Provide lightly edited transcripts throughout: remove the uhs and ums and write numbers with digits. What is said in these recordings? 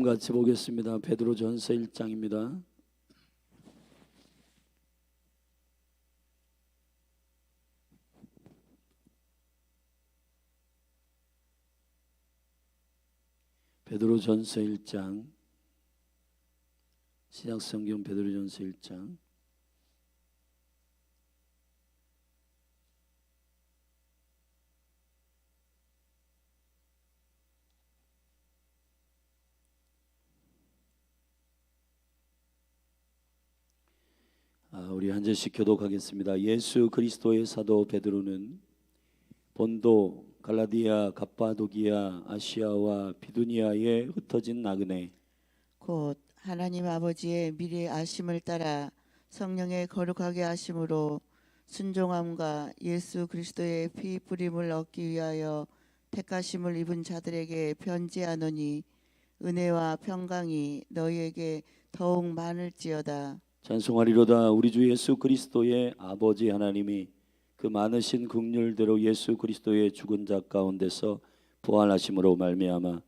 같이 보겠습니다. 베드로전서 1장입니다. 베드로전서 1장, 신약성경 베드로전서 1장. 우리 한 절씩 교독하겠습니다. 예수 그리스도의 사도 베드로는 본도, 갈라디아, 갑바도기아, 아시아와 비두니아에 흩어진 나그네 곧 하나님 아버지의 미리 아심을 따라 성령의 거룩하게 하심으로 순종함과 예수 그리스도의 피 뿌림을 얻기 위하여 택하심을 입은 자들에게 편지하노니 은혜와 평강이 너희에게 더욱 많을지어다. 찬송하리로다. 우리 주 예수 그리스도의 아버지 하나님이 그 많으신 긍휼대로 예수 그리스도의 죽은 자 가운데서 부활하심으로 말미암아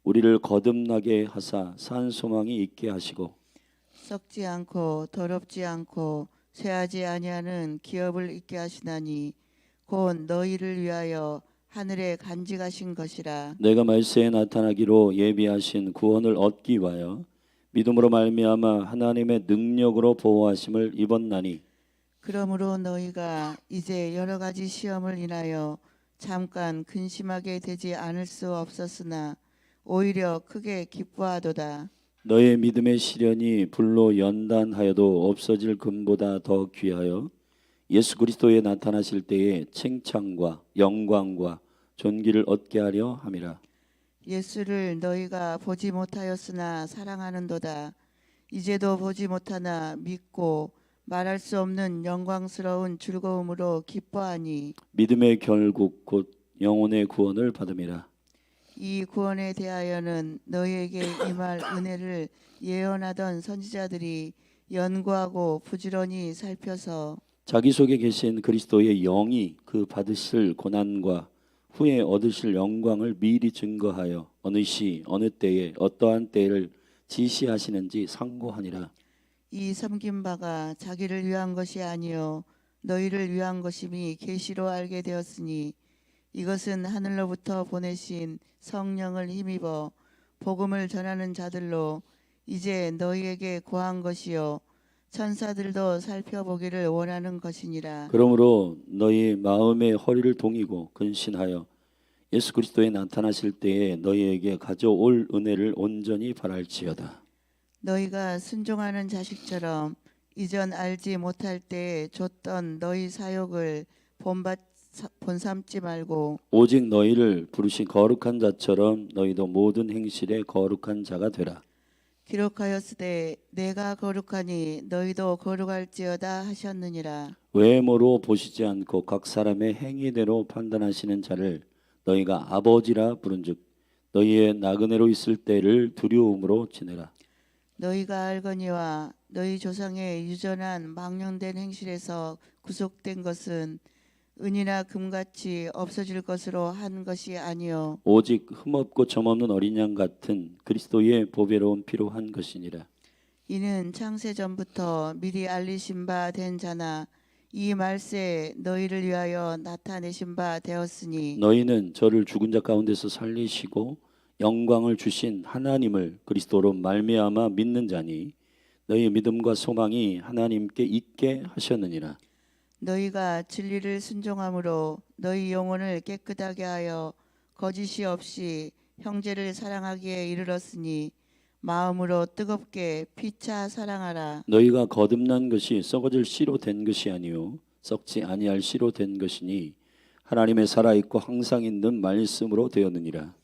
우리를 거듭나게 하사 산 소망이 있게 하시고 썩지 않고 더럽지 않고 쇠하지 아니하는 기업을 있게 하시나니 곧 너희를 위하여 하늘에 간직하신 것이라. 내가 말세에 나타나기로 예비하신 구원을 얻기 위하여 믿음으로 말미암아 하나님의 능력으로 보호하심을 입었나니 그러므로 너희가 이제 여러 가지 시험을 인하여 잠깐 근심하게 되지 않을 수 없었으나 오히려 크게 기뻐하도다. 너의 믿음의 시련이 불로 연단하여도 없어질 금보다 더 귀하여 예수 그리스도에 나타나실 때에 칭찬과 영광과 존귀를 얻게 하려 함이라. 예수를 너희가 보지 못하였으나 사랑하는도다. 이제도 보지 못하나 믿고 말할 수 없는 영광스러운 즐거움으로 기뻐하니 믿음의 결국 곧 영혼의 구원을 받음이라. 이 구원에 대하여는 너희에게 임할 은혜를 예언하던 선지자들이 연구하고 부지런히 살펴서 자기 속에 계신 그리스도의 영이 그 받으실 고난과 후에 얻으실 영광을 미리 증거하여 어느 시 어느 때에 어떠한 때를 지시하시는지 상고하니라. 이 섬긴 바가 자기를 위한 것이 아니요 너희를 위한 것임이 계시로 알게 되었으니 이것은 하늘로부터 보내신 성령을 힘입어 복음을 전하는 자들로 이제 너희에게 고한 것이요 천사들도 살펴보기를 원하는 것이니라. 그러므로 너희 마음의 허리를 동이고 근신하여 예수 그리스도에 나타나실 때에 너희에게 가져올 은혜를 온전히 바랄지어다. 너희가 순종하는 자식처럼 이전 알지 못할 때에 줬던 너희 사욕을 본삼지 말고 오직 너희를 부르신 거룩한 자처럼 너희도 모든 행실에 거룩한 자가 되라. 기록하였으되 내가 거룩하니 너희도 거룩할지어다 하셨느니라. 외모로 보시지 않고 각 사람의 행위대로 판단하시는 자를 너희가 아버지라 부른즉 너희의 나그네로 있을 때를 두려움으로 지내라. 너희가 알거니와 너희 조상의 유전한 망령된 행실에서 구속된 것은 은이나 금같이 없어질 것으로 한 것이 아니요 오직 흠없고 점없는 어린 양 같은 그리스도의 보배로운 피로 한 것이니라. 이는 창세 전부터 미리 알리신 바 된 자나 이 말세에 너희를 위하여 나타내신 바 되었으니 너희는 저를 죽은 자 가운데서 살리시고 영광을 주신 하나님을 그리스도로 말미암아 믿는 자니 너희 믿음과 소망이 하나님께 있게 하셨느니라. 너희가 진리를 순종함으로 너희 영혼을 깨끗하게 하여 거짓이 없이 형제를 사랑하기에 이르렀으니 마음으로 뜨겁게 피차 사랑하라. 너희가 거듭난 것이 썩어질 씨로 된 것이 아니요 썩지 아니할 씨로 된 것이니 하나님의 살아있고 항상 있는 말씀으로 되었느니라.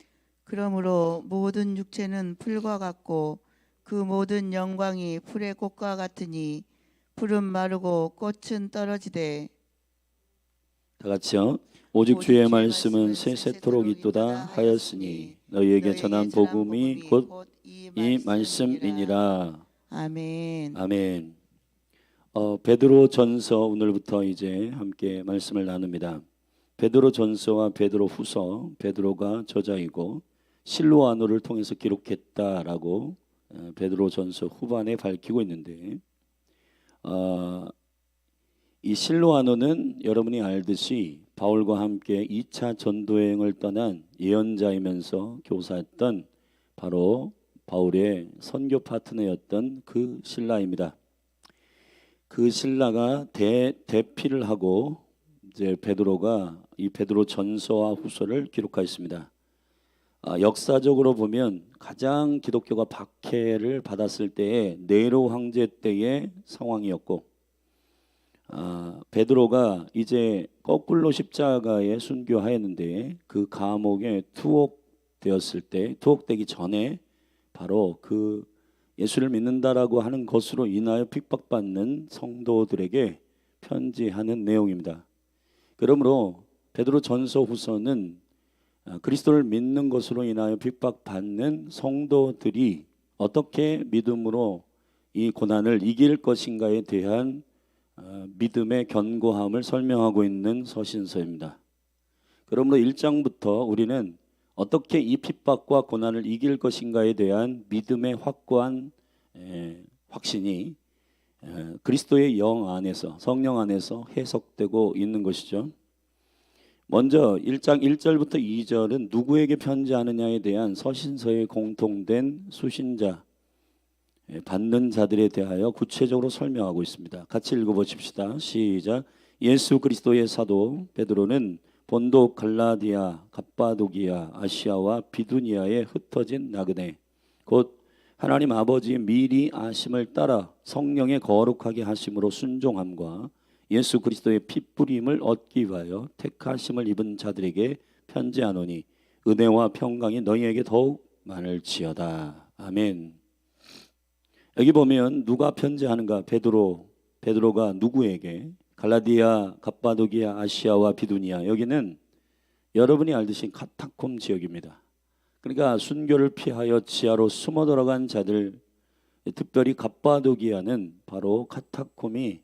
그러므로 모든 육체는 풀과 같고 그 모든 영광이 풀의 꽃과 같으니 풀은 마르고 꽃은 떨어지되 다 같이요. 오직 주의 말씀은 세세토록 있도다 하였으니 너희에게 전한 복음이 곧 이 말씀이니라. 아멘. 아멘. 베드로 전서 오늘부터 이제 함께 말씀을 나눕니다. 베드로 전서와 베드로 후서, 베드로가 저자이고 실로아노를 통해서 기록했다라고 베드로전서 후반에 밝히고 있는데, 이 실로아노는 여러분이 알듯이 바울과 함께 2차 전도여행을 떠난 예언자이면서 교사였던 바로 바울의 선교 파트너였던 그 신라입니다. 그 신라가 대피를 하고 이제 베드로가 이 베드로 전서와 후서를 기록하였습니다. 역사적으로 보면 가장 기독교가 박해를 받았을 때의 네로 황제 때의 상황이었고, 베드로가 이제 거꾸로 십자가에 순교하였는데 그 감옥에 투옥되었을 때, 투옥되기 전에 바로 그 예수를 믿는다라고 하는 것으로 인하여 핍박받는 성도들에게 편지하는 내용입니다. 그러므로 베드로 전서 후서는 그리스도를 믿는 것으로 인하여 핍박받는 성도들이 어떻게 믿음으로 이 고난을 이길 것인가에 대한 믿음의 견고함을 설명하고 있는 서신서입니다. 그러므로 1장부터 우리는 어떻게 이 핍박과 고난을 이길 것인가에 대한 믿음의 확고한 확신이 그리스도의 영 안에서, 성령 안에서 해석되고 있는 것이죠. 먼저 1장 1절부터 2절은 누구에게 편지하느냐에 대한 서신서의 공통된 수신자, 받는 자들에 대하여 구체적으로 설명하고 있습니다. 같이 읽어보십시다. 시작. 예수 그리스도의 사도 베드로는 본도, 갈라디아, 갑바도기아, 아시아와 비두니아에 흩어진 나그네, 곧 하나님 아버지의 미리 아심을 따라 성령의 거룩하게 하심으로 순종함과 예수 그리스도의 핏부림을 얻기 위하여 택하심을 입은 자들에게 편지하노니 은혜와 평강이 너희에게 더욱 많을지어다. 아멘. 여기 보면 누가 편지하는가? 베드로가 누구에게? 갈라디아, 갑바도기아, 아시아와 비두니아, 여기는 여러분이 알듯이 카타콤 지역입니다. 그러니까 순교를 피하여 지하로 숨어 들어간 자들, 특별히 갑바도기아는 바로 카타콤이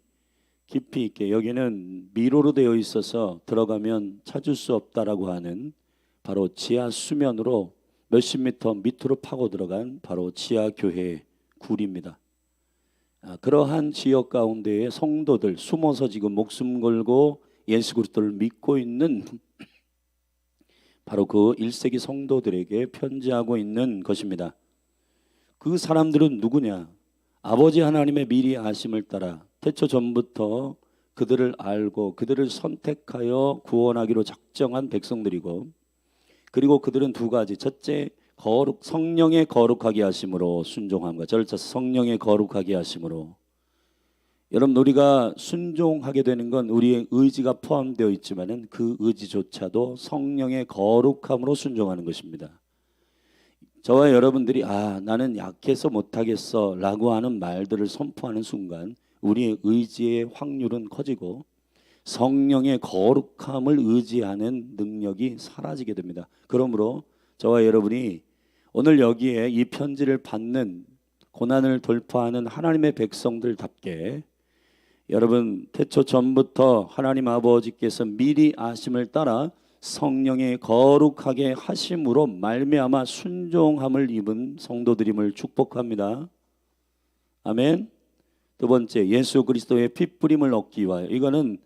깊이 있게, 여기는 미로로 되어 있어서 들어가면 찾을 수 없다라고 하는 바로 지하 수면으로 몇십 미터 밑으로 파고 들어간 바로 지하 교회 굴입니다. 그러한 지역 가운데에 성도들, 숨어서 지금 목숨 걸고 예수 그리스도를 믿고 있는 바로 그 1세기 성도들에게 편지하고 있는 것입니다. 그 사람들은 누구냐? 아버지 하나님의 미리 아심을 따라 태초 전부터 그들을 알고 그들을 선택하여 구원하기로 작정한 백성들이고, 그리고 그들은 두 가지, 첫째 성령의 거룩하게 하심으로 순종함과 절차 성령의 거룩하게 하심으로. 여러분, 우리가 순종하게 되는 건 우리의 의지가 포함되어 있지만은 그 의지조차도 성령의 거룩함으로 순종하는 것입니다. 저와 여러분들이 나는 약해서 못하겠어 라고 하는 말들을 선포하는 순간 우리의 의지의 확률은 커지고 성령의 거룩함을 의지하는 능력이 사라지게 됩니다. 그러므로 저와 여러분이 오늘 여기에 이 편지를 받는, 고난을 돌파하는 하나님의 백성들답게, 여러분 태초 전부터 하나님 아버지께서 미리 아심을 따라 성령의 거룩하게 하심으로 말미암아 순종함을 입은 성도들임을 축복합니다. 아멘. 두 번째, 예수 그리스도의 핏부림을 얻기 위하여. 이거는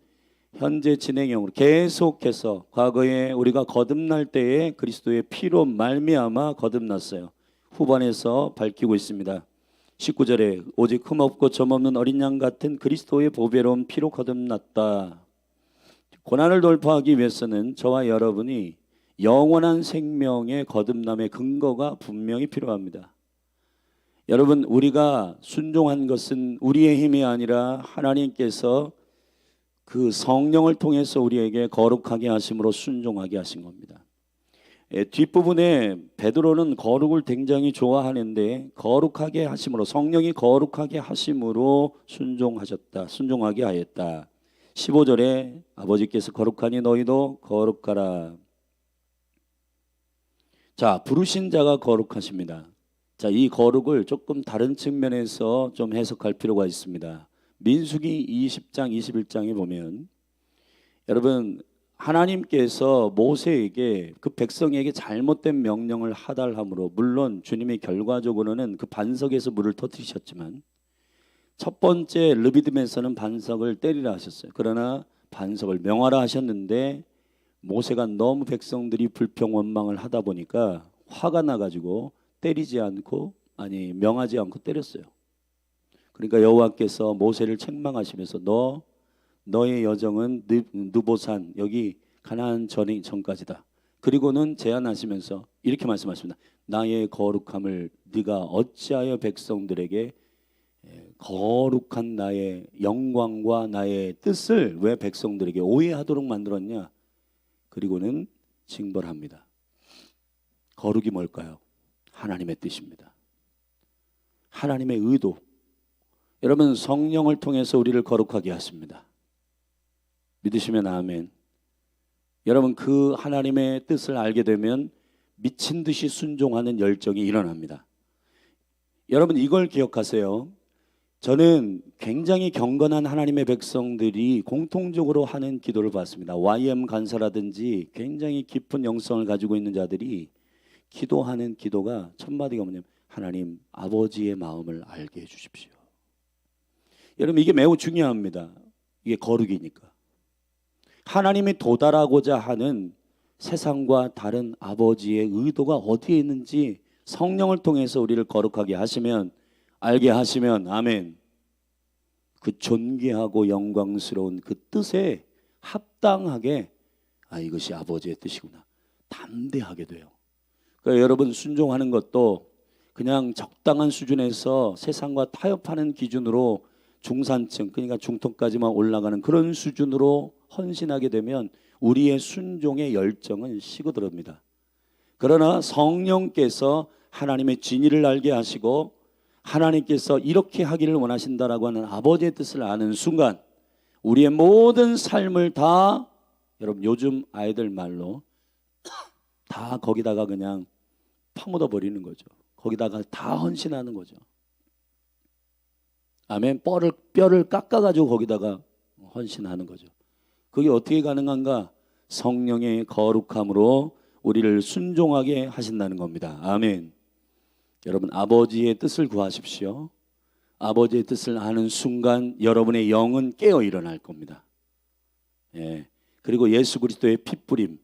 현재 진행형으로 계속해서 과거에 우리가 거듭날 때에 그리스도의 피로 말미암아 거듭났어요. 후반에서 밝히고 있습니다. 19절에 오직 흠없고 점없는 어린 양 같은 그리스도의 보배로운 피로 거듭났다. 고난을 돌파하기 위해서는 저와 여러분이 영원한 생명의 거듭남의 근거가 분명히 필요합니다. 여러분, 우리가 순종한 것은 우리의 힘이 아니라 하나님께서 그 성령을 통해서 우리에게 거룩하게 하심으로 순종하게 하신 겁니다. 뒷부분에 베드로는 거룩을 굉장히 좋아하는데 거룩하게 하심으로, 성령이 거룩하게 하심으로 순종하게 하였다. 15절에 아버지께서 거룩하니 너희도 거룩하라. 자, 부르신 자가 거룩하십니다. 자, 이 거룩을 조금 다른 측면에서 좀 해석할 필요가 있습니다. 민수기 20장 21장에 보면, 여러분 하나님께서 모세에게 그 백성에게 잘못된 명령을 하달함으로, 물론 주님이 결과적으로는 그 반석에서 물을 터뜨리셨지만 첫 번째 르비딤에서는 반석을 때리라 하셨어요. 그러나 반석을 명하라 하셨는데 모세가 너무 백성들이 불평 원망을 하다 보니까 화가 나가지고 때리지 않고, 아니 명하지 않고 때렸어요. 그러니까 여호와께서 모세를 책망하시면서 너의 여정은 느보산, 여기 가나안 전까지다. 그리고는 제안하시면서 이렇게 말씀하십니다. 나의 거룩함을 네가 어찌하여 백성들에게 거룩한 나의 영광과 나의 뜻을 왜 백성들에게 오해하도록 만들었냐. 그리고는 징벌합니다. 거룩이 뭘까요? 하나님의 뜻입니다. 하나님의 의도. 여러분, 성령을 통해서 우리를 거룩하게 하십니다. 믿으시면 아멘. 여러분, 그 하나님의 뜻을 알게 되면 미친 듯이 순종하는 열정이 일어납니다. 여러분, 이걸 기억하세요. 저는 굉장히 경건한 하나님의 백성들이 공통적으로 하는 기도를 봤습니다. YM 간사라든지 굉장히 깊은 영성을 가지고 있는 자들이 기도하는 기도가 첫 마디가 뭐냐면 하나님 아버지의 마음을 알게 해주십시오. 여러분, 이게 매우 중요합니다. 이게 거룩이니까. 하나님이 도달하고자 하는 세상과 다른 아버지의 의도가 어디에 있는지 성령을 통해서 우리를 거룩하게 하시면, 알게 하시면, 아멘, 그 존귀하고 영광스러운 그 뜻에 합당하게, 이것이 아버지의 뜻이구나, 담대하게 돼요. 그러니까 여러분, 순종하는 것도 그냥 적당한 수준에서 세상과 타협하는 기준으로 중산층, 그러니까 중통까지만 올라가는 그런 수준으로 헌신하게 되면 우리의 순종의 열정은 식어들어옵니다. 그러나 성령께서 하나님의 진리를 알게 하시고 하나님께서 이렇게 하기를 원하신다라고 하는 아버지의 뜻을 아는 순간 우리의 모든 삶을 다, 여러분 요즘 아이들 말로 다 거기다가 그냥 파묻어 버리는 거죠. 거기다가 다 헌신하는 거죠. 아멘. 뼈를 깎아가지고 거기다가 헌신하는 거죠. 그게 어떻게 가능한가? 성령의 거룩함으로 우리를 순종하게 하신다는 겁니다. 아멘. 여러분, 아버지의 뜻을 구하십시오. 아버지의 뜻을 아는 순간 여러분의 영은 깨어 일어날 겁니다. 그리고 예수 그리스도의 핏부림,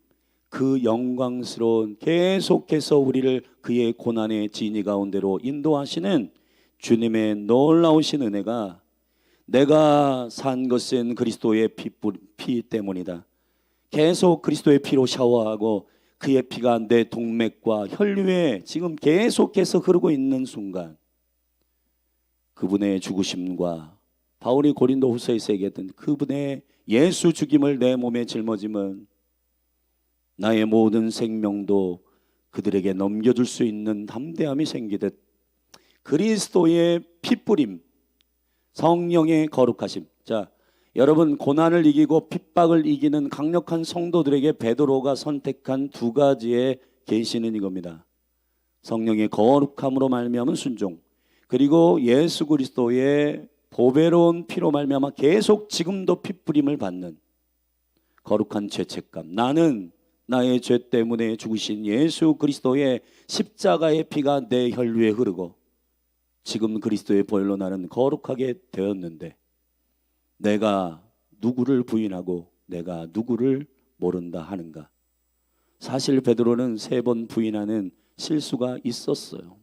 그 영광스러운, 계속해서 우리를 그의 고난의 진이 가운데로 인도하시는 주님의 놀라우신 은혜가, 내가 산 것은 그리스도의 피 때문이다. 계속 그리스도의 피로 샤워하고 그의 피가 내 동맥과 혈류에 지금 계속해서 흐르고 있는 순간, 그분의 죽으심과 바울이 고린도 후서에서 얘기했던 그분의 예수 죽임을 내 몸에 짊어짐은 나의 모든 생명도 그들에게 넘겨줄 수 있는 담대함이 생기듯 그리스도의 핏부림, 성령의 거룩하심. 자, 여러분, 고난을 이기고 핍박을 이기는 강력한 성도들에게 베드로가 선택한 두 가지의 계시는 이겁니다. 성령의 거룩함으로 말미암은 순종, 그리고 예수 그리스도의 보배로운 피로 말미암아 계속 지금도 핏부림을 받는 거룩한 죄책감. 나는 나의 죄 때문에 죽으신 예수 그리스도의 십자가의 피가 내 혈류에 흐르고 지금 그리스도의 보혈로 나는 거룩하게 되었는데 내가 누구를 부인하고 내가 누구를 모른다 하는가? 사실 베드로는 3번 부인하는 실수가 있었어요.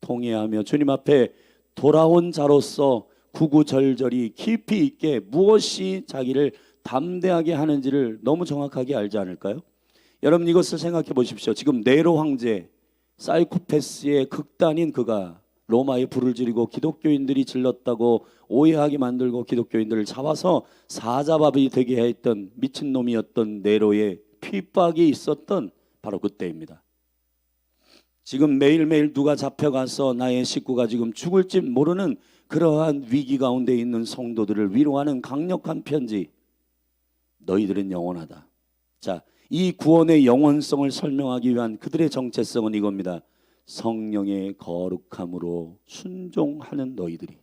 통회하며 주님 앞에 돌아온 자로서 구구절절히 깊이 있게 무엇이 자기를 담대하게 하는지를 너무 정확하게 알지 않을까요? 여러분, 이것을 생각해 보십시오. 지금 네로 황제, 사이코패스의 극단인 그가 로마에 불을 지르고 기독교인들이 질렀다고 오해하게 만들고 기독교인들을 잡아서 사자밥이 되게 했던 미친놈이었던 네로의 핍박이 있었던 바로 그때입니다. 지금 매일매일 누가 잡혀가서 나의 식구가 지금 죽을지 모르는 그러한 위기 가운데 있는 성도들을 위로하는 강력한 편지. 너희들은 영원하다. 자, 이 구원의 영원성을 설명하기 위한 그들의 정체성은 이겁니다. 성령의 거룩함으로 순종하는 너희들이,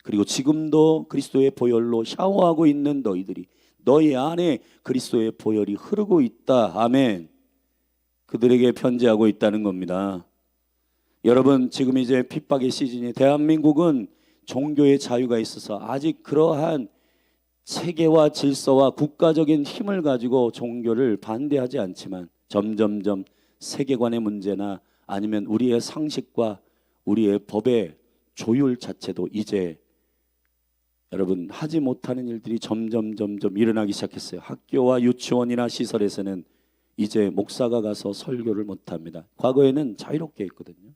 그리고 지금도 그리스도의 보혈로 샤워하고 있는 너희들이 너희 안에 그리스도의 보혈이 흐르고 있다. 아멘. 그들에게 편지하고 있다는 겁니다. 여러분, 지금 이제 핍박의 시즌이, 대한민국은 종교의 자유가 있어서 아직 그러한 체계와 질서와 국가적인 힘을 가지고 종교를 반대하지 않지만 점점점 세계관의 문제나 아니면 우리의 상식과 우리의 법의 조율 자체도 이제 여러분 하지 못하는 일들이 점점 일어나기 시작했어요. 학교와 유치원이나 시설에서는 이제 목사가 가서 설교를 못합니다. 과거에는 자유롭게 했거든요.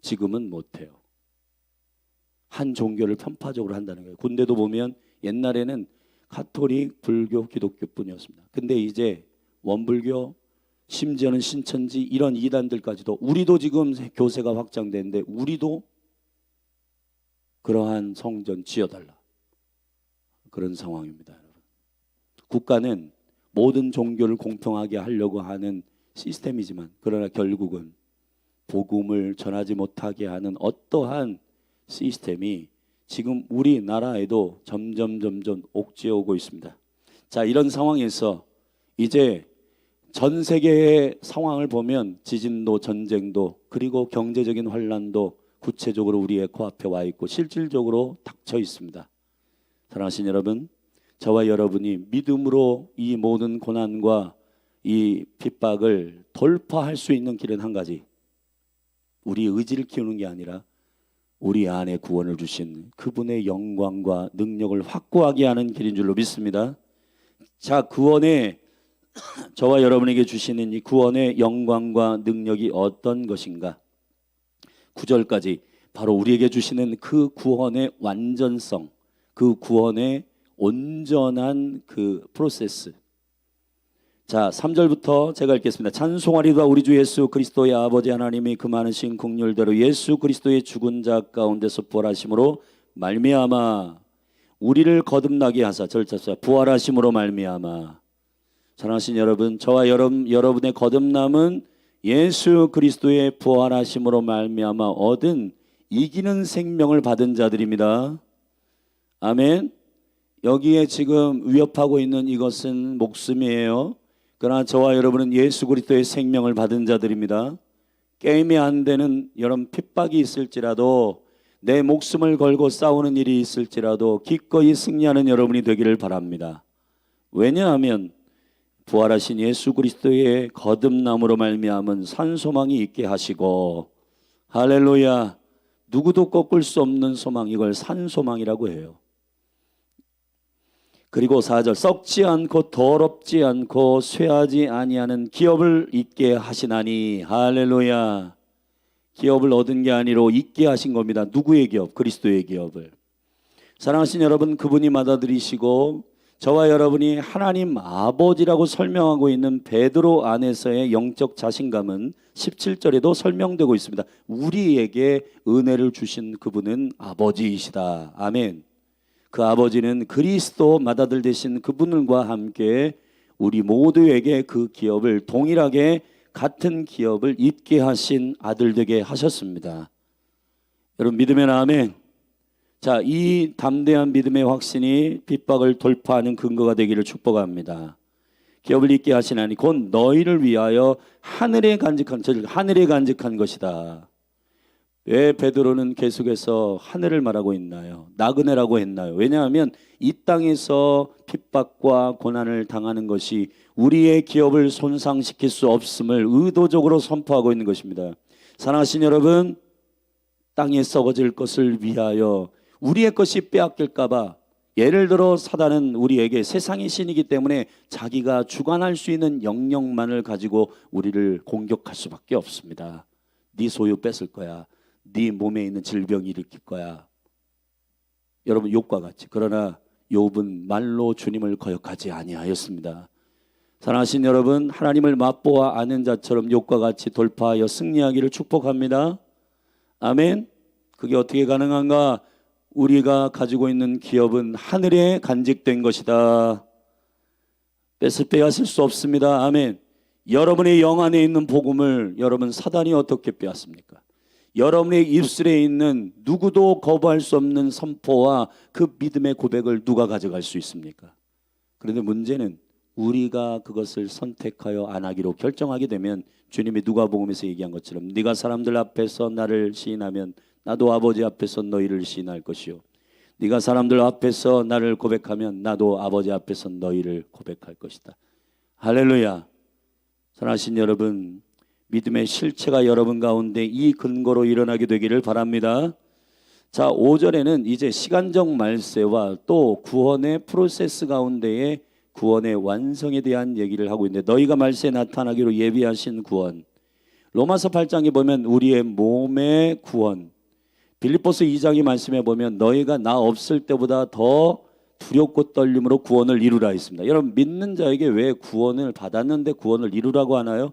지금은 못해요. 한 종교를 편파적으로 한다는 거예요. 군대도 보면 옛날에는 가톨릭, 불교, 기독교뿐이었습니다. 근데 이제 원불교, 심지어는 신천지 이런 이단들까지도, 우리도 지금 교세가 확장되는데 우리도 그러한 성전 지어달라, 그런 상황입니다. 여러분, 국가는 모든 종교를 공평하게 하려고 하는 시스템이지만 그러나 결국은 복음을 전하지 못하게 하는 어떠한 시스템이 지금 우리나라에도 점점 옥죄어 오고 있습니다. 자, 이런 상황에서 이제 전 세계의 상황을 보면 지진도 전쟁도 그리고 경제적인 환란도 구체적으로 우리의 코앞에 와 있고 실질적으로 닥쳐 있습니다. 사랑하신 여러분, 저와 여러분이 믿음으로 이 모든 고난과 이 핍박을 돌파할 수 있는 길은 한 가지, 우리 의지를 키우는 게 아니라 우리 안에 구원을 주신 그분의 영광과 능력을 확고하게 하는 길인 줄로 믿습니다. 자, 구원의 저와 여러분에게 주시는 이 구원의 영광과 능력이 어떤 것인가? 9절까지 바로 우리에게 주시는 그 구원의 완전성, 그 구원의 온전한 그 프로세스. 자, 3절부터 제가 읽겠습니다. 찬송하리로다 우리 주 예수 그리스도의 아버지 하나님이 그 많으신 긍휼대로 예수 그리스도의 죽은 자 가운데서 부활하심으로 말미암아 우리를 거듭나게 하사, 절차사 부활하심으로 말미암아. 사랑하신 여러분, 저와 여러분의 거듭남은 예수 그리스도의 부활하심으로 말미암아 얻은 이기는 생명을 받은 자들입니다. 아멘. 여기에 지금 위협하고 있는 이것은 목숨이에요. 그러나 저와 여러분은 예수 그리스도의 생명을 받은 자들입니다. 게임이 안 되는 여러분 핍박이 있을지라도, 내 목숨을 걸고 싸우는 일이 있을지라도 기꺼이 승리하는 여러분이 되기를 바랍니다. 왜냐하면 부활하신 예수 그리스도의 거듭남으로 말미암은 산소망이 있게 하시고, 할렐루야, 누구도 꺾을 수 없는 소망, 이걸 산소망이라고 해요. 그리고 4절, 썩지 않고 더럽지 않고 쇠하지 아니하는 기업을 있게 하시나니. 할렐루야. 기업을 얻은 게 아니로 있게 하신 겁니다. 누구의 기업? 그리스도의 기업을. 사랑하신 여러분, 그분이 받아들이시고 저와 여러분이 하나님 아버지라고 설명하고 있는 베드로 안에서의 영적 자신감은 17절에도 설명되고 있습니다. 우리에게 은혜를 주신 그분은 아버지이시다. 아멘. 그 아버지는 그리스도 맏아들 되신 그분과 함께 우리 모두에게 그 기업을 동일하게 같은 기업을 잊게 하신 아들 되게 하셨습니다. 여러분 믿으면 아멘. 자, 이 담대한 믿음의 확신이 핍박을 돌파하는 근거가 되기를 축복합니다. 기업을 잊게 하시나니 곧 너희를 위하여 하늘에 간직한 것이다. 왜 베드로는 계속해서 하늘을 말하고 있나요? 나그네라고 했나요? 왜냐하면 이 땅에서 핍박과 고난을 당하는 것이 우리의 기업을 손상시킬 수 없음을 의도적으로 선포하고 있는 것입니다. 사랑하신 여러분, 땅에 썩어질 것을 위하여 우리의 것이 빼앗길까 봐, 예를 들어 사단은 우리에게 세상의 신이기 때문에 자기가 주관할 수 있는 영역만을 가지고 우리를 공격할 수밖에 없습니다. 네 소유 뺏을 거야. 네 몸에 있는 질병이 일으킬 거야. 여러분 욥과 같이. 그러나 욥은 말로 주님을 거역하지 아니하였습니다. 사랑하신 여러분, 하나님을 맛보아 아는 자처럼 욥과 같이 돌파하여 승리하기를 축복합니다. 아멘. 그게 어떻게 가능한가? 우리가 가지고 있는 기업은 하늘에 간직된 것이다. 빼앗을 수 없습니다. 아멘. 여러분의 영 안에 있는 복음을 여러분 사단이 어떻게 빼앗습니까? 여러분의 입술에 있는 누구도 거부할 수 없는 선포와 그 믿음의 고백을 누가 가져갈 수 있습니까? 그런데 문제는 우리가 그것을 선택하여 안 하기로 결정하게 되면 주님이 누가복음에서 얘기한 것처럼 네가 사람들 앞에서 나를 시인하면 나도 아버지 앞에서 너희를 시인할 것이요 네가 사람들 앞에서 나를 고백하면 나도 아버지 앞에서 너희를 고백할 것이다. 할렐루야. 사랑하신 여러분, 믿음의 실체가 여러분 가운데 이 근거로 일어나게 되기를 바랍니다. 자, 5절에는 이제 시간적 말세와 또 구원의 프로세스 가운데에 구원의 완성에 대한 얘기를 하고 있는데 너희가 말세에 나타나기로 예비하신 구원. 로마서 8장에 보면 우리의 몸의 구원. 빌립보서 2장의 말씀에 보면 너희가 나 없을 때보다 더 두렵고 떨림으로 구원을 이루라 했습니다. 여러분, 믿는 자에게 왜 구원을 받았는데 구원을 이루라고 하나요?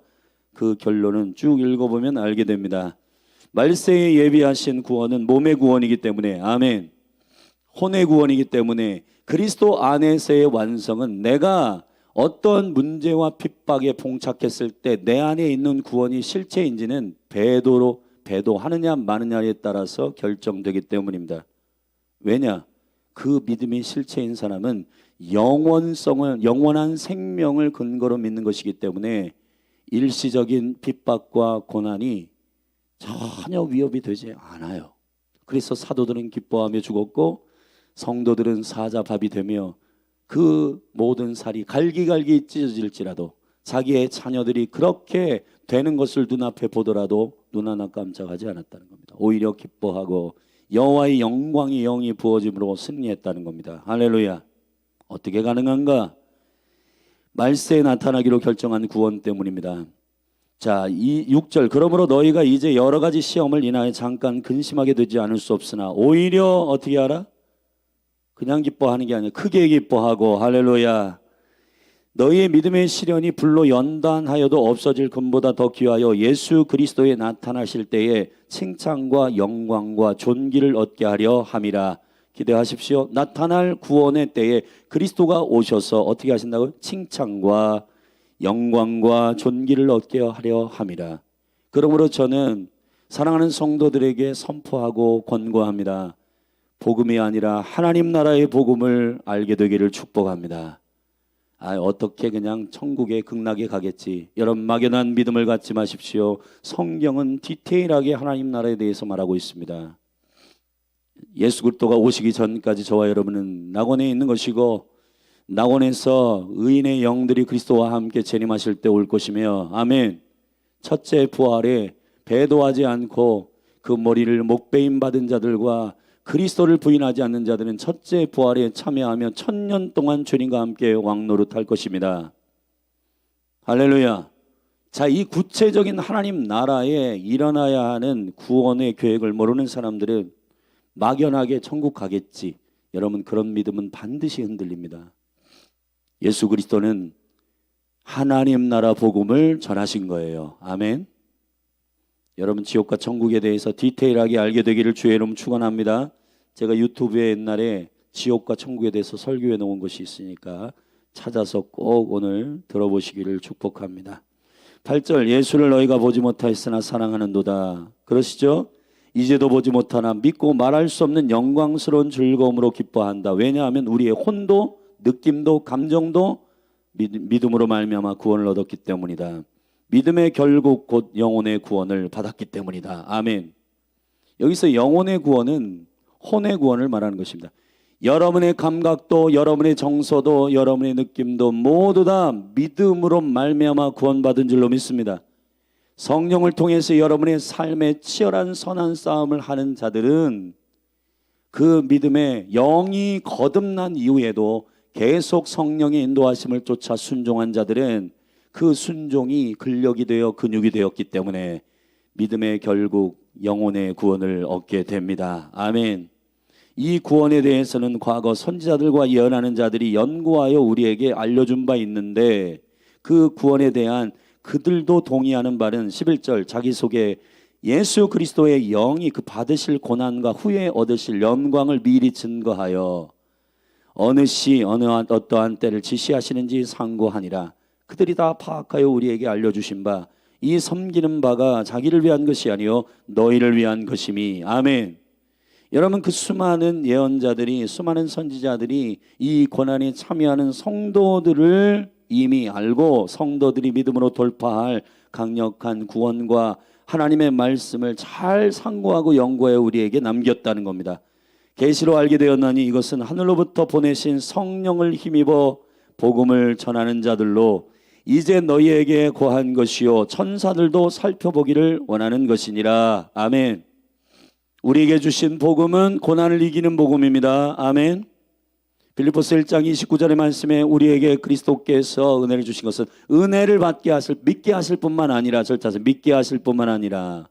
그 결론은 쭉 읽어보면 알게 됩니다. 말세에 예비하신 구원은 몸의 구원이기 때문에, 아멘, 혼의 구원이기 때문에 그리스도 안에서의 완성은 내가 어떤 문제와 핍박에 봉착했을 때 내 안에 있는 구원이 실체인지는 배도하느냐 마느냐에 따라서 결정되기 때문입니다. 왜냐? 그 믿음이 실체인 사람은 영원한 생명을 근거로 믿는 것이기 때문에 일시적인 핍박과 고난이 전혀 위협이 되지 않아요. 그래서 사도들은 기뻐하며 죽었고 성도들은 사자밥이 되며 그 모든 살이 갈기갈기 찢어질지라도 자기의 자녀들이 그렇게 되는 것을 눈앞에 보더라도 눈 하나 깜짝하지 않았다는 겁니다. 오히려 기뻐하고 여호와의 영광이 영이 부어짐으로 승리했다는 겁니다. 할렐루야. 어떻게 가능한가? 말세에 나타나기로 결정한 구원 때문입니다. 자, 이 6절, 그러므로 너희가 이제 여러 가지 시험을 인하여 잠깐 근심하게 되지 않을 수 없으나 오히려 어떻게 하라? 그냥 기뻐하는 게 아니라 크게 기뻐하고, 할렐루야, 너희의 믿음의 시련이 불로 연단하여도 없어질 금보다 더 귀하여 예수 그리스도에 나타나실 때에 칭찬과 영광과 존귀를 얻게 하려 함이라. 기대하십시오. 나타날 구원의 때에 그리스도가 오셔서 어떻게 하신다고요? 칭찬과 영광과 존귀를 얻게 하려 함이라. 그러므로 저는 사랑하는 성도들에게 선포하고 권고합니다. 복음이 아니라 하나님 나라의 복음을 알게 되기를 축복합니다. 어떻게 그냥 천국에 극락에 가겠지, 여러분 막연한 믿음을 갖지 마십시오. 성경은 디테일하게 하나님 나라에 대해서 말하고 있습니다. 예수 그리스도가 오시기 전까지 저와 여러분은 낙원에 있는 것이고 낙원에서 의인의 영들이 그리스도와 함께 재림하실 때 올 것이며, 아멘. 첫째 부활에 배도하지 않고 그 머리를 목베임 받은 자들과 그리스도를 부인하지 않는 자들은 첫째 부활에 참여하며 1000년 동안 주님과 함께 왕노릇할 것입니다. 할렐루야. 자, 이 구체적인 하나님 나라에 일어나야 하는 구원의 계획을 모르는 사람들은 막연하게 천국 가겠지, 여러분 그런 믿음은 반드시 흔들립니다. 예수 그리스도는 하나님 나라 복음을 전하신 거예요. 아멘. 여러분 지옥과 천국에 대해서 디테일하게 알게 되기를 주의 이름 축원합니다. 제가 유튜브에 옛날에 지옥과 천국에 대해서 설교해 놓은 것이 있으니까 찾아서 꼭 오늘 들어보시기를 축복합니다. 8절, 예수를 너희가 보지 못하였으나 사랑하는도다. 그러시죠? 이제도 보지 못하나 믿고 말할 수 없는 영광스러운 즐거움으로 기뻐한다. 왜냐하면 우리의 혼도 느낌도 감정도 믿음으로 말미암아 구원을 얻었기 때문이다. 믿음의 결국 곧 영혼의 구원을 받았기 때문이다. 아멘. 여기서 영혼의 구원은 혼의 구원을 말하는 것입니다. 여러분의 감각도 여러분의 정서도 여러분의 느낌도 모두 다 믿음으로 말미암아 구원받은 줄로 믿습니다. 성령을 통해서 여러분의 삶에 치열한 선한 싸움을 하는 자들은 그 믿음에 영이 거듭난 이후에도 계속 성령의 인도하심을 쫓아 순종한 자들은 그 순종이 근력이 되어 근육이 되었기 때문에 믿음의 결국 영혼의 구원을 얻게 됩니다. 아멘. 이 구원에 대해서는 과거 선지자들과 예언하는 자들이 연구하여 우리에게 알려준 바 있는데, 그 구원에 대한 그들도 동의하는 바는 11절 자기소개, 예수 그리스도의 영이 그 받으실 고난과 후에 얻으실 영광을 미리 증거하여 어느 시 어떠한 때를 지시하시는지 상고하니라. 그들이 다 파악하여 우리에게 알려주신 바, 이 섬기는 바가 자기를 위한 것이 아니요 너희를 위한 것임이. 아멘. 여러분, 그 수많은 예언자들이, 수많은 선지자들이 이 고난에 참여하는 성도들을 이미 알고 성도들이 믿음으로 돌파할 강력한 구원과 하나님의 말씀을 잘 상고하고 연구하여 우리에게 남겼다는 겁니다. 계시로 알게 되었나니 이것은 하늘로부터 보내신 성령을 힘입어 복음을 전하는 자들로 이제 너희에게 고한 것이요 천사들도 살펴보기를 원하는 것이니라. 아멘. 우리에게 주신 복음은 고난을 이기는 복음입니다. 아멘. 빌립보서 1장 29절의 말씀에 우리에게 그리스도께서 은혜를 주신 것은 은혜를 믿게 하실 뿐만 아니라, 절타서 믿게 하실 뿐만 아니라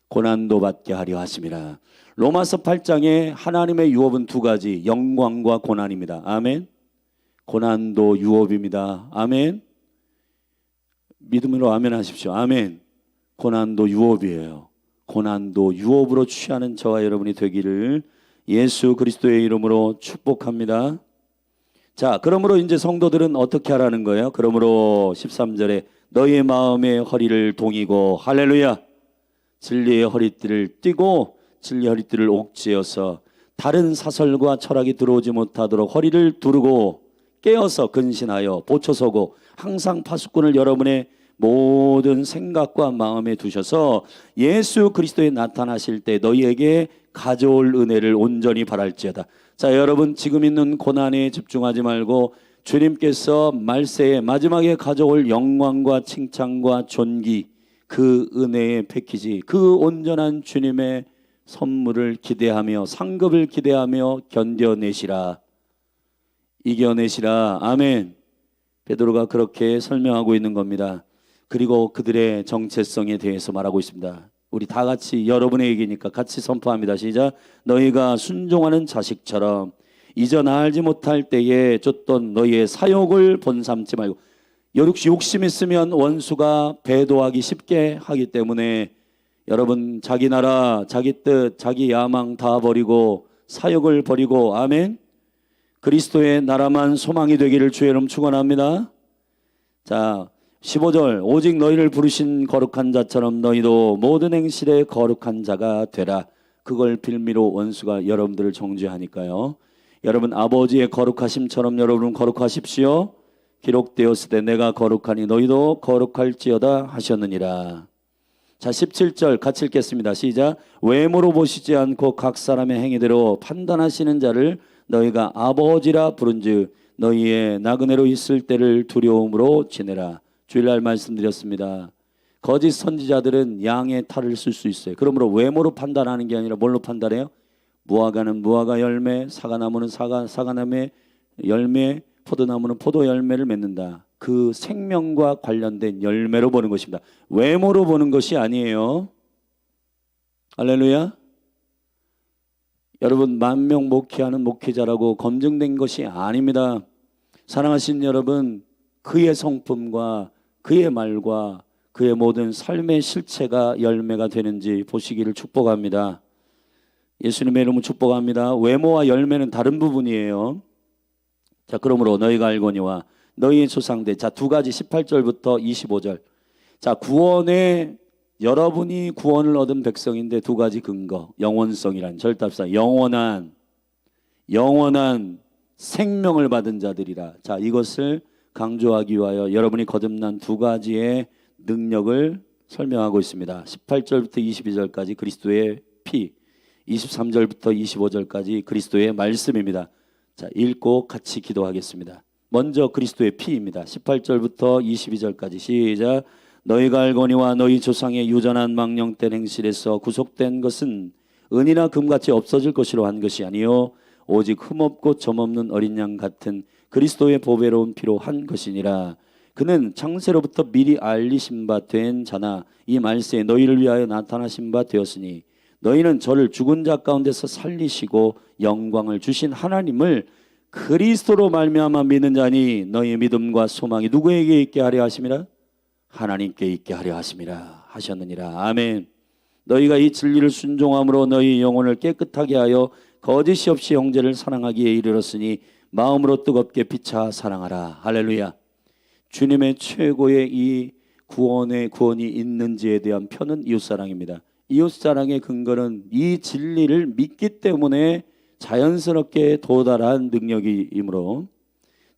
고난도 받게 하려 하심이라. 로마서 8장에 하나님의 유업은 두 가지, 영광과 고난입니다. 아멘. 고난도 유업입니다. 아멘. 믿음으로 아멘 하십시오. 아멘. 고난도 유업이에요. 고난도 유업으로 취하는 저와 여러분이 되기를 예수 그리스도의 이름으로 축복합니다. 자, 그러므로 이제 성도들은 어떻게 하라는 거예요? 그러므로 13절에 너희의 마음의 허리를 동이고, 할렐루야, 진리의 허리띠를 띠고 진리의 허리띠를 옥죄어서 다른 사설과 철학이 들어오지 못하도록 허리를 두르고 깨어서 근신하여 보초서고 항상 파수꾼을 여러분의 모든 생각과 마음에 두셔서 예수 그리스도에 나타나실 때 너희에게 가져올 은혜를 온전히 바랄지어다. 자, 여러분, 지금 있는 고난에 집중하지 말고 주님께서 말세에 마지막에 가져올 영광과 칭찬과 존귀, 그 은혜의 패키지, 그 온전한 주님의 선물을 기대하며 상급을 기대하며 견뎌내시라, 이겨내시라. 아멘. 베드로가 그렇게 설명하고 있는 겁니다. 그리고 그들의 정체성에 대해서 말하고 있습니다. 우리 다 같이, 여러분의 얘기니까 같이 선포합니다. 시작. 너희가 순종하는 자식처럼 이전 알지 못할 때에 쫓던 너희의 사욕을 본삼지 말고. 욕심 있으면 원수가 배도하기 쉽게 하기 때문에 여러분, 자기 나라, 자기 뜻, 자기 야망 다 버리고 사욕을 버리고, 아멘, 그리스도의 나라만 소망이 되기를 주의 이름 축원합니다. 자, 15절, 오직 너희를 부르신 거룩한 자처럼 너희도 모든 행실에 거룩한 자가 되라. 그걸 빌미로 원수가 여러분들을 정죄하니까요. 여러분, 아버지의 거룩하심처럼 여러분 거룩하십시오. 기록되었을 때 내가 거룩하니 너희도 거룩할지어다 하셨느니라. 자, 17절 같이 읽겠습니다. 시작. 외모로 보시지 않고 각 사람의 행위대로 판단하시는 자를 너희가 아버지라 부른즉 너희의 나그네로 있을 때를 두려움으로 지내라. 주일날 말씀드렸습니다. 거짓 선지자들은 양의 탈을 쓸 수 있어요. 그러므로 외모로 판단하는 게 아니라 뭘로 판단해요? 무화과는 무화과 열매, 사과나무는 사과나무의 열매, 포도나무는 포도 열매를 맺는다. 그 생명과 관련된 열매로 보는 것입니다. 외모로 보는 것이 아니에요. 할렐루야. 여러분, 만명 목회하는 목회자라고 검증된 것이 아닙니다. 사랑하신 여러분, 그의 성품과 그의 말과 그의 모든 삶의 실체가 열매가 되는지 보시기를 축복합니다. 예수님의 이름으로 축복합니다. 외모와 열매는 다른 부분이에요. 자, 그러므로 너희가 알거니와 너희의 조상들. 자, 두 가지, 18절부터 25절. 자, 구원에, 여러분이 구원을 얻은 백성인데 두 가지 근거. 영원성이란, 절답사 영원한 생명을 받은 자들이라. 자, 이것을 강조하기 위하여 여러분이 거듭난 두 가지의 능력을 설명하고 있습니다. 18절부터 22절까지 그리스도의 피, 23절부터 25절까지 그리스도의 말씀입니다. 자, 읽고 같이 기도하겠습니다. 먼저 그리스도의 피입니다. 18절부터 22절까지 시작. 너희가 알거니와 너희 조상의 유전한 망령된 행실에서 구속된 것은 은이나 금같이 없어질 것이로 한 것이 아니요 오직 흠없고 점없는 어린 양 같은 그리스도의 보배로운 피로 한 것이니라. 그는 창세로부터 미리 알리신 바 된 자나 이 말세에 너희를 위하여 나타나신 바 되었으니 너희는 저를 죽은 자 가운데서 살리시고 영광을 주신 하나님을 그리스도로 말미암아 믿는 자니 너희의 믿음과 소망이 누구에게 있게 하려 하심이라? 하나님께 있게 하려 하심이라 하셨느니라. 아멘. 너희가 이 진리를 순종함으로 너희 영혼을 깨끗하게 하여 거짓이 없이 형제를 사랑하기에 이르렀으니 마음으로 뜨겁게 피차 사랑하라. 할렐루야. 주님의 최고의 이 구원이 있는지에 대한 표는 이웃사랑입니다. 이웃사랑의 근거는 이 진리를 믿기 때문에 자연스럽게 도달한 능력이므로,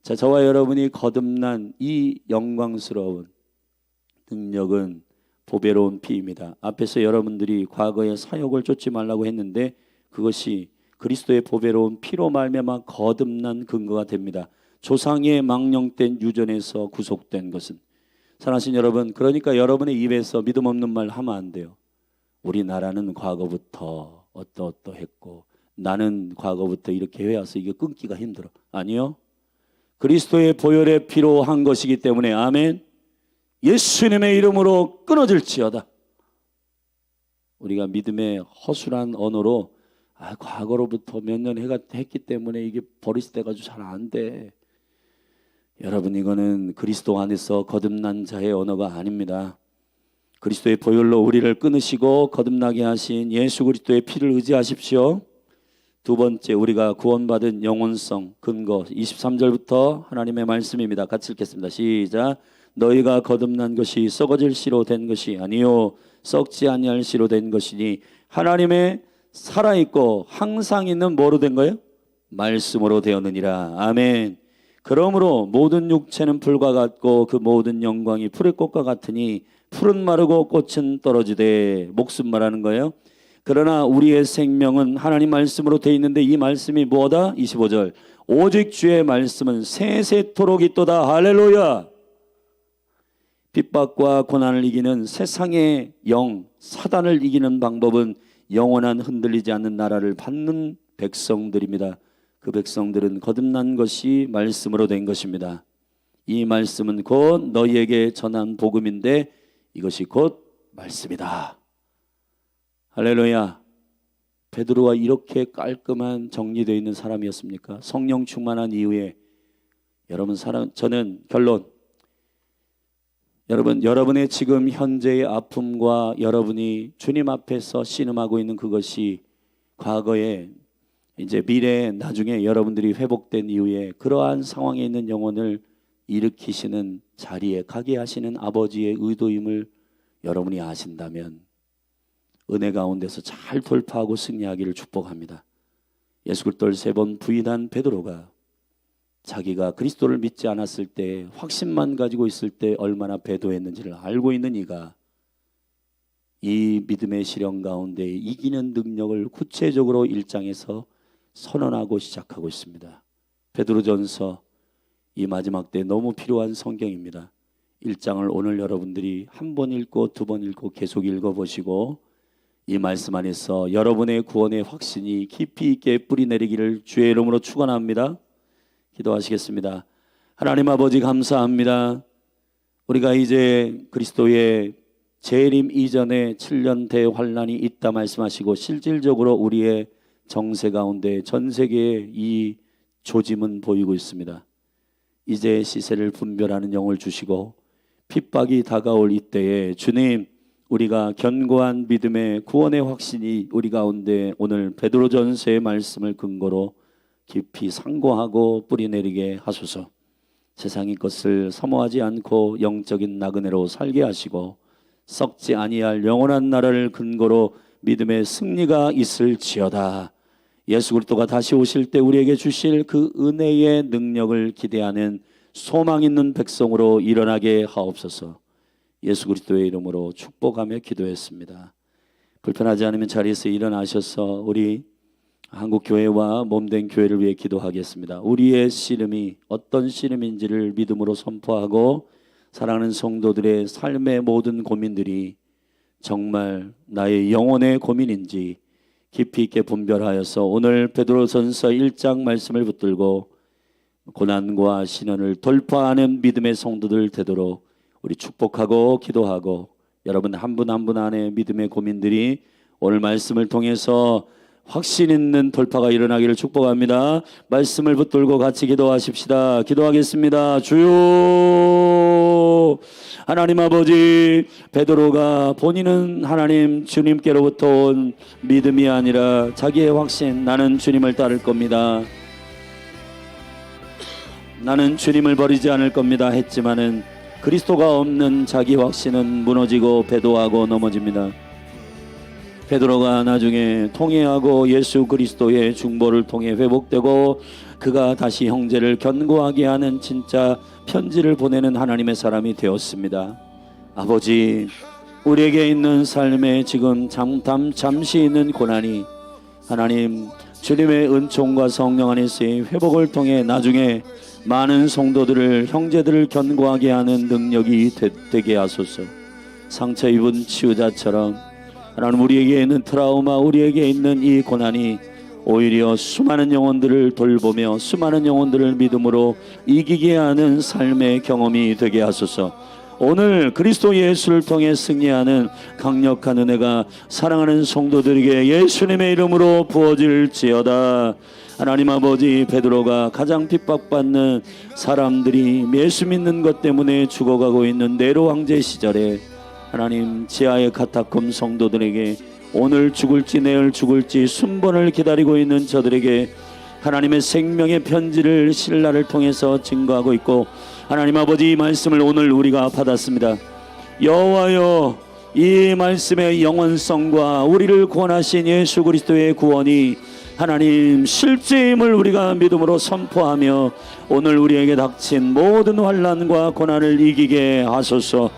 자, 저와 여러분이 거듭난 이 영광스러운 능력은 보배로운 피입니다. 앞에서 여러분들이 과거의 사욕을 쫓지 말라고 했는데 그것이 그리스도의 보배로운 피로 말미암아 거듭난 근거가 됩니다. 조상의 망령된 유전에서 구속된 것은, 사랑하신 여러분, 그러니까 여러분의 입에서 믿음 없는 말 하면 안 돼요. 우리나라는 과거부터 어떠어떠했고 나는 과거부터 이렇게 해와서 이게 끊기가 힘들어. 아니요. 그리스도의 보혈의 피로 한 것이기 때문에, 아멘, 예수님의 이름으로 끊어질지어다. 우리가 믿음의 허술한 언어로 과거로부터 몇 년 했기 때문에 이게 버리스돼가지고 잘 안 돼. 여러분, 이거는 그리스도 안에서 거듭난 자의 언어가 아닙니다. 그리스도의 보혈로 우리를 끊으시고 거듭나게 하신 예수 그리스도의 피를 의지하십시오. 두 번째, 우리가 구원받은 영혼성 근거 23절부터 하나님의 말씀입니다. 같이 읽겠습니다. 시작. 너희가 거듭난 것이 썩어질 씨로 된 것이 아니요 썩지 아니할 씨로 된 것이니 하나님의 살아있고 항상 있는 뭐로 된 거예요? 말씀으로 되었느니라. 아멘. 그러므로 모든 육체는 풀과 같고 그 모든 영광이 풀의 꽃과 같으니 풀은 마르고 꽃은 떨어지되, 목숨 말하는 거예요. 그러나 우리의 생명은 하나님 말씀으로 되어 있는데 이 말씀이 뭐다? 25절. 오직 주의 말씀은 세세토록 있도다. 할렐루야. 핍박과 고난을 이기는 세상의 영 사단을 이기는 방법은 영원한 흔들리지 않는 나라를 받는 백성들입니다. 그 백성들은 거듭난 것이 말씀으로 된 것입니다. 이 말씀은 곧 너희에게 전한 복음인데 이것이 곧 말씀이다. 할렐루야. 베드로가 이렇게 깔끔한 정리되어 있는 사람이었습니까? 성령 충만한 이후에 여러분, 저는 결론, 여러분의 지금 현재의 아픔과 여러분이 주님 앞에서 신음하고 있는 그것이 과거에 이제 미래에 나중에 여러분들이 회복된 이후에 그러한 상황에 있는 영혼을 일으키시는 자리에 가게 하시는 아버지의 의도임을 여러분이 아신다면 은혜 가운데서 잘 돌파하고 승리하기를 축복합니다. 예수 그리스도를 3번 부인한 베드로가 자기가 그리스도를 믿지 않았을 때, 확신만 가지고 있을 때 얼마나 배도했는지를 알고 있는 이가 이 믿음의 시련 가운데 이기는 능력을 구체적으로 1장에서 선언하고 시작하고 있습니다. 베드로전서 이 마지막 때 너무 필요한 성경입니다. 1장을 오늘 여러분들이 한 번 읽고 2번 읽고 계속 읽어보시고 이 말씀 안에서 여러분의 구원의 확신이 깊이 있게 뿌리내리기를 주의 이름으로 축원합니다. 기도하시겠습니다. 하나님 아버지, 감사합니다. 우리가 이제 그리스도의 재림 이전에 7년 대환란이 있다 말씀하시고 실질적으로 우리의 정세 가운데 전 세계에 이 조짐은 보이고 있습니다. 이제 시세를 분별하는 영을 주시고 핍박이 다가올 이때에 주님, 우리가 견고한 믿음의 구원의 확신이 우리 가운데 오늘 베드로전서의 말씀을 근거로 깊이 상고하고 뿌리내리게 하소서. 세상의 것을 사모하지 않고 영적인 나그네로 살게 하시고 썩지 아니할 영원한 나라를 근거로 믿음의 승리가 있을지어다. 예수 그리스도가 다시 오실 때 우리에게 주실 그 은혜의 능력을 기대하는 소망 있는 백성으로 일어나게 하옵소서. 예수 그리스도의 이름으로 축복하며 기도했습니다. 불편하지 않으면 자리에서 일어나셔서 우리 한국교회와 몸된 교회를 위해 기도하겠습니다. 우리의 씨름이 어떤 씨름인지를 믿음으로 선포하고 사랑하는 성도들의 삶의 모든 고민들이 정말 나의 영혼의 고민인지 깊이 있게 분별하여서 오늘 베드로전서 1장 말씀을 붙들고 고난과 시련을 돌파하는 믿음의 성도들 되도록 우리 축복하고 기도하고, 여러분 한 분 한 분 안에 믿음의 고민들이 오늘 말씀을 통해서 확신 있는 돌파가 일어나기를 축복합니다. 말씀을 붙들고 같이 기도하십시다. 기도하겠습니다. 주여, 하나님 아버지, 베드로가 본인은 하나님 주님께로부터 온 믿음이 아니라 자기의 확신, 나는 주님을 따를 겁니다, 나는 주님을 버리지 않을 겁니다 했지만은 그리스도가 없는 자기 확신은 무너지고 배도하고 넘어집니다. 베드로가 나중에 통회하고 예수 그리스도의 중보를 통해 회복되고 그가 다시 형제를 견고하게 하는 진짜 편지를 보내는 하나님의 사람이 되었습니다. 아버지, 우리에게 있는 삶에 지금 잠시 있는 고난이 하나님 주님의 은총과 성령 안에서의 회복을 통해 나중에 많은 성도들을 형제들을 견고하게 하는 능력이 되게 하소서. 상처 입은 치유자처럼 하나님 우리에게 있는 트라우마, 우리에게 있는 이 고난이 오히려 수많은 영혼들을 돌보며 수많은 영혼들을 믿음으로 이기게 하는 삶의 경험이 되게 하소서. 오늘 그리스도 예수를 통해 승리하는 강력한 은혜가 사랑하는 성도들에게 예수님의 이름으로 부어질지어다. 하나님 아버지, 베드로가 가장 핍박받는 사람들이 예수 믿는 것 때문에 죽어가고 있는 네로 황제 시절에 하나님 지하의 카타콤 성도들에게 오늘 죽을지 내일 죽을지 순번을 기다리고 있는 저들에게 하나님의 생명의 편지를 신라를 통해서 증거하고 있고, 하나님 아버지 이 말씀을 오늘 우리가 받았습니다. 여호와여, 이 말씀의 영원성과 우리를 구원하신 예수 그리스도의 구원이 하나님 실제임을 우리가 믿음으로 선포하며 오늘 우리에게 닥친 모든 환난과 고난을 이기게 하소서.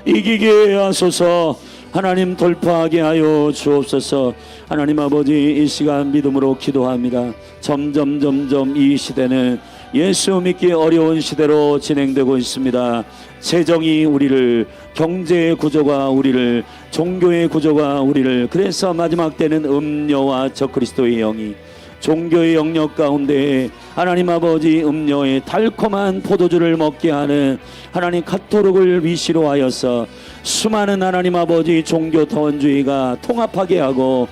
이기게 하소서. 하나님 돌파하게 하여 주옵소서. 하나님 아버지 이 시간 믿음으로 기도합니다. 점점 이 시대는 예수 믿기 어려운 시대로 진행되고 있습니다. 재정이 우리를, 경제의 구조가 우리를, 종교의 구조가 우리를, 그래서 마지막 때는 음녀와 적그리스도의 영이 종교의 영역 가운데 하나님 아버지 음녀의 달콤한 포도주를 먹게 하는 하나님 카토릭을 위시로 하여서 수많은 하나님 아버지 종교 다원주의가 통합하게 하고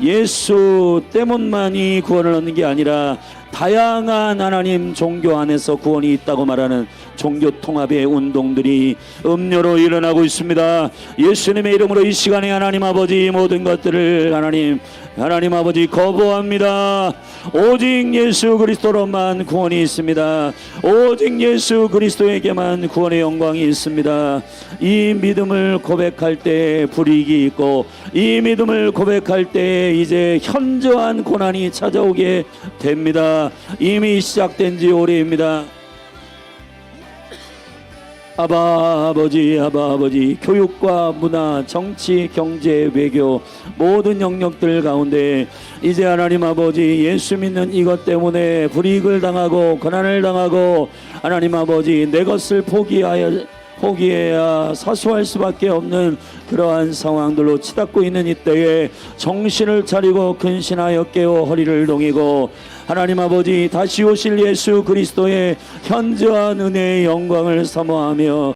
예수 때문만이 구원을 얻는 게 아니라 다양한 하나님 종교 안에서 구원이 있다고 말하는 종교 통합의 운동들이 음료로 일어나고 있습니다. 예수님의 이름으로 이 시간에 하나님 아버지 모든 것들을 하나님 아버지 거부합니다. 오직 예수 그리스도로만 구원이 있습니다. 오직 예수 그리스도에게만 구원의 영광이 있습니다. 이 믿음을 고백할 때 불이익이 있고, 이 믿음을 고백할 때 이제 현저한 고난이 찾아오게 됩니다. 이미 시작된 지 오래입니다. 아버지 교육과 문화, 정치, 경제, 외교 모든 영역들 가운데 이제 하나님 아버지 예수 믿는 이것 때문에 불이익을 당하고 고난을 당하고 하나님 아버지 내 것을 포기해야 사수할 수밖에 없는 그러한 상황들로 치닫고 있는 이때에 정신을 차리고 근신하여 깨어 허리를 동이고 하나님 아버지 다시 오실 예수 그리스도의 현저한 은혜의 영광을 사모하며